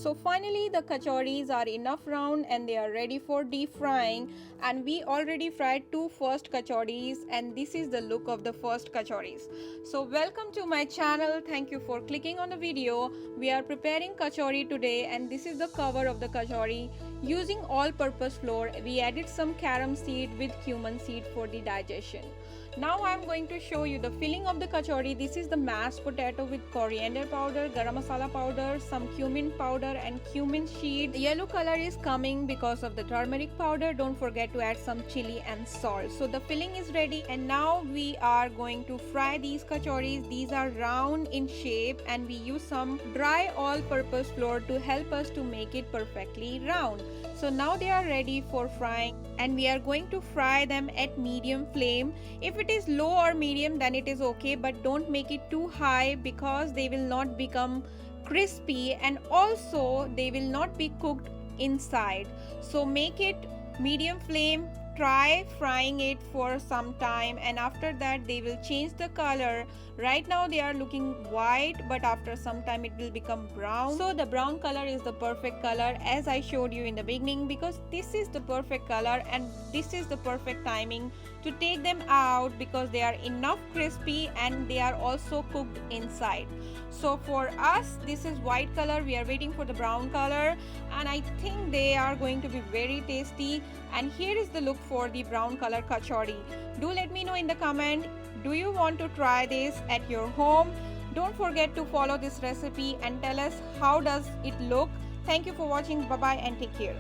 So finally the kachoris are enough round and they are ready for deep frying, and we already fried two first kachoris and this is the look of the first kachoris. So welcome to my channel. Thank you for clicking on the video. We are preparing kachori today and this is the cover of the kachori. Using all-purpose flour, we added some carom seed with cumin seed for the digestion. Now I am going to show you the filling of the kachori. This is the mashed potato with coriander powder, garam masala powder, some cumin powder and cumin seed. The yellow color is coming because of the turmeric powder. Don't forget to add some chili and salt. So the filling is ready and now we are going to fry these kachoris. These are round in shape and we use some dry all-purpose flour to help us to make it perfectly round. So now they are ready for frying and we are going to fry them at medium flame. If it is low or medium then it is okay, but don't make it too high because they will not become crispy and also they will not be cooked inside. So make it medium flame. Try frying it for some time and after that they will change the color. Right now they are looking white, but after some time it will become brown. So the brown color is the perfect color as I showed you in the beginning, because this is the perfect color and this is the perfect timing to take them out because they are enough crispy and they are also cooked inside. So for us this is white color, we are waiting for the brown color and I think they are going to be very tasty. And here is the look for the brown color kachori. Do let me know in the comment, do you want to try this at your home? Don't forget to follow this recipe and tell us how does it look. Thank you for watching. Bye bye and take care.